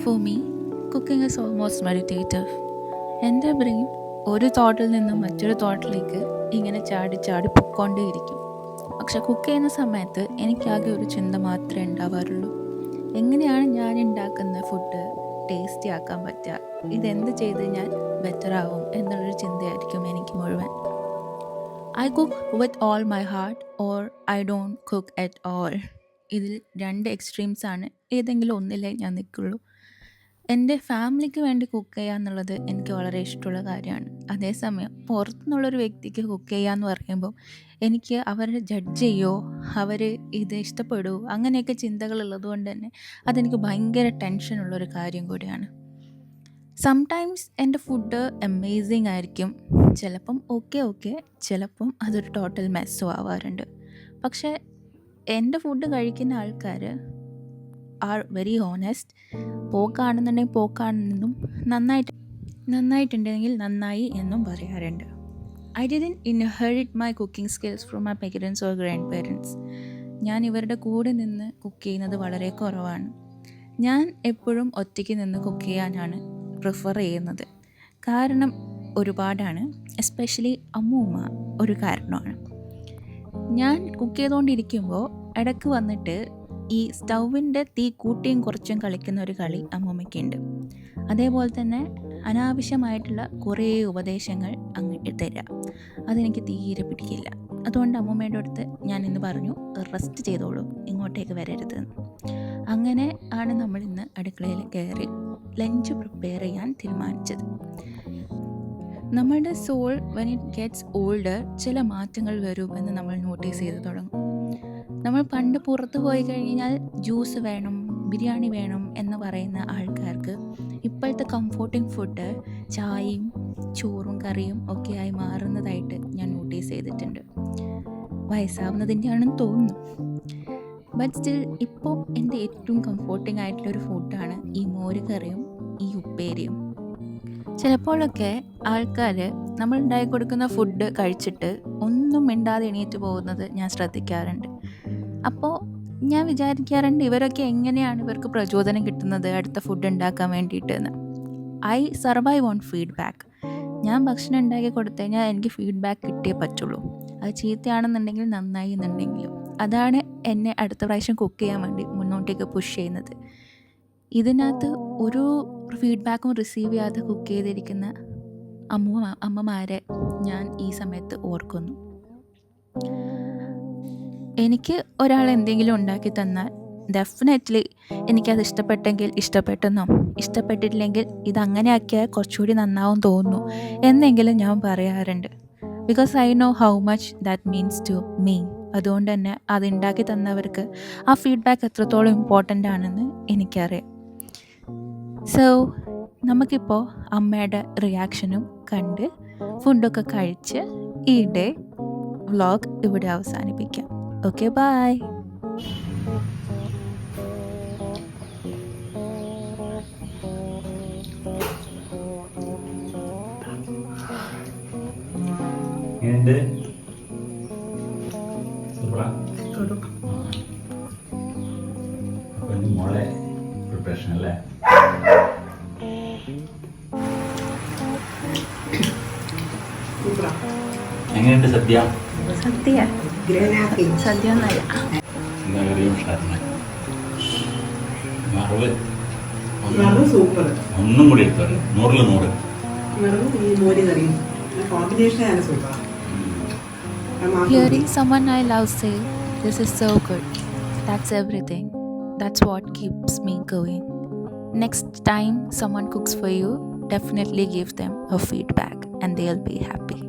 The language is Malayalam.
For me, cooking is almost meditative. എൻ്റെ ബ്രെയിൻ ഒരു തോട്ടിൽ നിന്നും മറ്റൊരു തോട്ടിലേക്ക് ഇങ്ങനെ ചാടി ചാടി പൊക്കോണ്ടേയിരിക്കും. പക്ഷെ കുക്ക് ചെയ്യുന്ന സമയത്ത് എനിക്കാകെ ഒരു ചിന്ത മാത്രമേ ഉണ്ടാവാറുള്ളൂ. എങ്ങനെയാണ് ഞാൻ ഉണ്ടാക്കുന്ന ഫുഡ് ടേസ്റ്റി ആക്കാൻ പറ്റുക, ഇതെന്ത് ചെയ്ത് ഞാൻ ബെറ്റർ ആവും എന്നുള്ളൊരു ചിന്തയായിരിക്കും എനിക്ക് മുഴുവൻ. I cook with all my heart or I don't cook at all. ഇതിൽ രണ്ട് എക്സ്ട്രീംസാണ്. ഏതെങ്കിലും ഒന്നിലേ ഞാൻ നിൽക്കുള്ളൂ. എൻ്റെ ഫാമിലിക്ക് വേണ്ടി കുക്ക് ചെയ്യുക എന്നുള്ളത് എനിക്ക് വളരെ ഇഷ്ടമുള്ള കാര്യമാണ്. അതേസമയം പുറത്തുനിന്നുള്ളൊരു വ്യക്തിക്ക് കുക്ക് ചെയ്യുക എന്ന് പറയുമ്പോൾ എനിക്ക് അവരെ ജഡ്ജ് ചെയ്യുമോ, അവർ ഇത് ഇഷ്ടപ്പെടുമോ, അങ്ങനെയൊക്കെ ചിന്തകളുള്ളത് കൊണ്ട് തന്നെ അതെനിക്ക് ഭയങ്കര ടെൻഷനുള്ളൊരു കാര്യം കൂടിയാണ്. സംടൈംസ് എൻ്റെ ഫുഡ് അമേസിങ് ആയിരിക്കും. ചിലപ്പം ഓക്കെ, ചിലപ്പം അതൊരു ടോട്ടൽ മെസ്സും ആവാറുണ്ട്. പക്ഷേ എൻ്റെ ഫുഡ് കഴിക്കുന്ന ആൾക്കാർ ആർ വെരി ഹോണസ്റ്റ്. പോക്കാണെന്നുണ്ടെങ്കിൽ പോക്കാണെന്നും നന്നായിട്ടുണ്ടെങ്കിൽ നന്നായി എന്നും പറയാറുണ്ട്. I didn't inherit my cooking skills from my parents or grand parents. ഞാൻ ഇവരുടെ കൂടെ നിന്ന് കുക്ക് ചെയ്യുന്നത് വളരെ കുറവാണ്. ഞാൻ എപ്പോഴും ഒറ്റയ്ക്ക് നിന്ന് കുക്ക് ചെയ്യാനാണ് പ്രിഫർ ചെയ്യുന്നത്. കാരണം ഒരുപാടാണ്. എസ്പെഷ്യലി അമ്മൂമ്മ ഒരു കാരണമാണ്. ഞാൻ കുക്ക് ചെയ്തുകൊണ്ടിരിക്കുമ്പോൾ ഇടയ്ക്ക് വന്നിട്ട് ഈ സ്റ്റൗവിൻ്റെ തീ കൂട്ടിയും കുറച്ചും കളിക്കുന്ന ഒരു കളി അമ്മൂമ്മയ്ക്കുണ്ട്. അതേപോലെ തന്നെ അനാവശ്യമായിട്ടുള്ള കുറേ ഉപദേശങ്ങൾ അങ്ങോട്ട് തരാം. അതെനിക്ക് തീരെ പിടിക്കില്ല. അതുകൊണ്ട് അമ്മൂമ്മയുടെ അടുത്ത് ഞാൻ ഇന്ന് പറഞ്ഞു, റെസ്റ്റ് ചെയ്തോളൂ, ഇങ്ങോട്ടേക്ക് വരരുതെന്ന്. അങ്ങനെ ആണ് നമ്മൾ ഇന്ന് അടുക്കളയിൽ കയറി ലഞ്ച് പ്രിപ്പയർ ചെയ്യാൻ തീരുമാനിച്ചത്. നമ്മളുടെ soul when it gets older ചില മാറ്റങ്ങൾ വരുമെന്ന് നമ്മൾ നോട്ടീസ് ചെയ്ത് തുടങ്ങും. നമ്മൾ പണ്ട് പുറത്ത് പോയി കഴിഞ്ഞാൽ ജ്യൂസ് വേണം, ബിരിയാണി വേണം എന്ന് പറയുന്ന ആൾക്കാർക്ക് ഇപ്പോഴത്തെ കംഫോർട്ടിങ് ഫുഡ് ചായയും ചോറും കറിയും ഒക്കെ ആയി മാറുന്നതായിട്ട് ഞാൻ നോട്ടീസ് ചെയ്തിട്ടുണ്ട്. വയസ്സാവുന്നതിൻ്റെ ആണെന്ന് തോന്നുന്നു. ബട്ട് സ്റ്റിൽ ഇപ്പോൾ എൻ്റെ ഏറ്റവും കംഫോർട്ടിംഗ് ആയിട്ടുള്ളൊരു ഫുഡാണ് ഈ മോര് കറിയും ഈ ഉപ്പേരിയും. ചിലപ്പോഴൊക്കെ ആൾക്കാർ നമ്മൾ ഉണ്ടാക്കി കൊടുക്കുന്ന ഫുഡ് കഴിച്ചിട്ട് ഒന്നും മിണ്ടാതെ എണീറ്റ് പോകുന്നത് ഞാൻ ശ്രദ്ധിക്കാറുണ്ട്. അപ്പോൾ ഞാൻ വിചാരിക്കാറുണ്ട്, ഇവരൊക്കെ എങ്ങനെയാണ് ഇവർക്ക് പ്രചോദനം കിട്ടുന്നത് അടുത്ത ഫുഡ് ഉണ്ടാക്കാൻ വേണ്ടിയിട്ടെന്ന്. I survive on feedback. ഞാൻ ഭക്ഷണം ഉണ്ടാക്കി കൊടുത്തു കഴിഞ്ഞാൽ എനിക്ക് ഫീഡ്ബാക്ക് കിട്ടിയേ പറ്റുള്ളൂ. അത് ചീത്തയാണെന്നുണ്ടെങ്കിലും നന്നായി എന്നുണ്ടെങ്കിലും. അതാണ് എന്നെ അടുത്ത പ്രാവശ്യം കുക്ക് ചെയ്യാൻ വേണ്ടി മുന്നോട്ടേക്ക് പുഷ് ചെയ്യുന്നത്. ഇതിനകത്ത് ഒരു ഫീഡ്ബാക്കും റിസീവ് ചെയ്യാതെ കുക്ക് ചെയ്തിരിക്കുന്ന അമ്മമാരെ ഞാൻ ഈ സമയത്ത് ഓർക്കുന്നു. എനിക്ക് ഒരാൾ എന്തെങ്കിലും ഉണ്ടാക്കി തന്നാൽ ഡെഫിനറ്റ്ലി എനിക്കത് ഇഷ്ടപ്പെട്ടെങ്കിൽ ഇഷ്ടപ്പെട്ടെന്നോ, ഇഷ്ടപ്പെട്ടിട്ടില്ലെങ്കിൽ ഇതങ്ങനെ ആക്കിയാൽ കുറച്ചുകൂടി നന്നാവും തോന്നുന്നു എന്നെങ്കിലും ഞാൻ പറയാറുണ്ട്. Because I know how much that means to me. അതുകൊണ്ട് തന്നെ അത് ഉണ്ടാക്കി തന്നവർക്ക് ആ ഫീഡ്ബാക്ക് എത്രത്തോളം ഇമ്പോർട്ടൻ്റ് ആണെന്ന് എനിക്കറിയാം. സോ നമുക്കിപ്പോൾ അമ്മയുടെ റിയാക്ഷനും കണ്ട് ഫുഡൊക്കെ കഴിച്ച് ഈ ഡേ വ്ളോഗ് ഇവിടെ അവസാനിപ്പിക്കാം. Okay, by. മോളെ പ്രിപ്പറേഷൻ അല്ലേ? എങ്ങനെയുണ്ട് സദ്യ? സദ്യ ഒന്നല്ല, ഒന്നും കൂടി എടുത്തു 100 Hearing someone I love say, "This is so good," that's everything. That's what keeps me going. Next time someone cooks for you, definitely give them a feedback and they'll be happy.